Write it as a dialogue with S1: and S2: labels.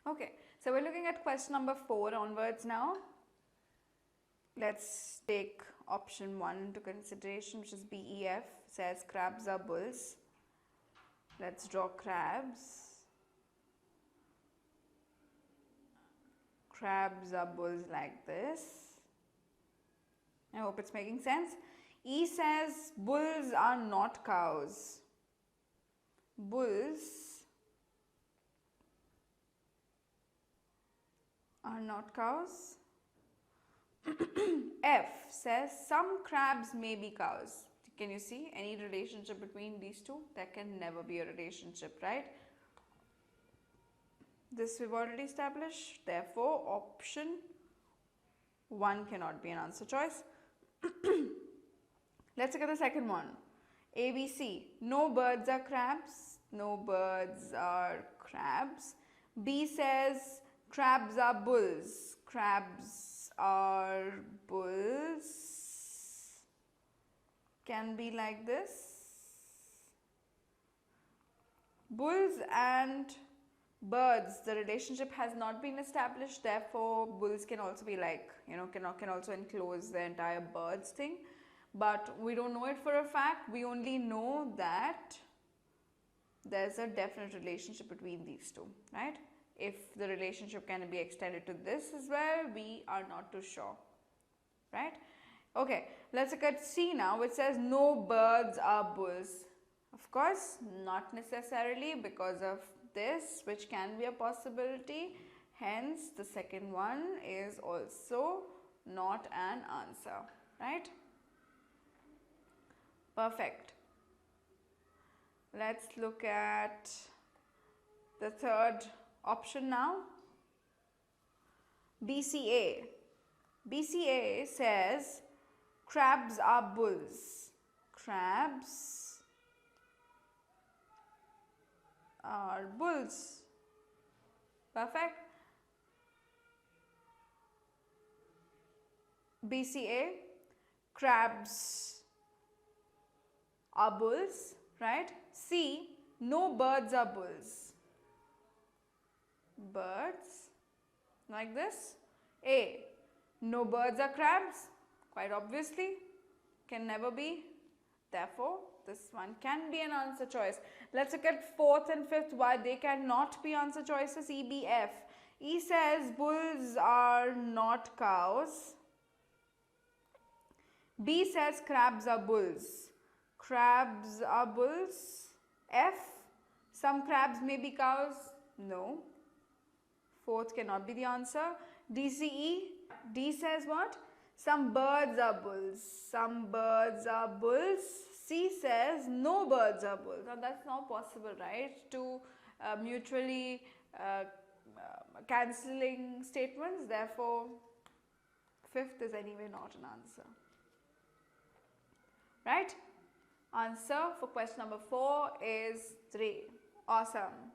S1: Okay, so we're looking at question number 4 onwards now. Let's take option 1 into consideration, which is BEF. Says crabs are bulls. Let's draw crabs. Crabs are bulls like this. I hope it's making sense. E says bulls are not cows. Bulls are not cows. F says some crabs may be cows. Can you see any relationship between these two? There can never be a relationship, right? This we've already established. Therefore, option 1 cannot be an answer choice. Let's look at the second one. ABC. No birds are crabs. No birds are crabs. B says crabs are bulls. Crabs are bulls. Can be like this. Bulls and birds, the relationship has not been established. Therefore, bulls can also be like, can also enclose the entire birds thing. But we don't know it for a fact. We only know that there's a definite relationship between these two, right? If the relationship can be extended to this as well, we are not too sure, right? Okay, let's look at C now, which says no birds are bulls. Of course, not necessarily, because of this, which can be a possibility. Hence, the second one is also not an answer, right? Perfect. Let's look at the third option now. BCA. BCA says crabs are bulls. Crabs are bulls. Perfect. BCA, crabs are bulls, right? C, no birds are bulls. Birds, like this. A, no birds are crabs. Quite obviously, can never be. Therefore, this one can be an answer choice. Let's look at fourth and fifth, why they cannot be answer choices. E, B, F. E says bulls are not cows. B says crabs are bulls. Crabs are bulls. F, some crabs may be cows. No. Fourth cannot be the answer. D, C, E. D says what? Some birds are bulls. Some birds are bulls. C says no birds are bulls. Now that's not possible, right? Two mutually cancelling statements. Therefore, fifth is anyway not an answer. Right? Answer for question number 4 is 3. Awesome.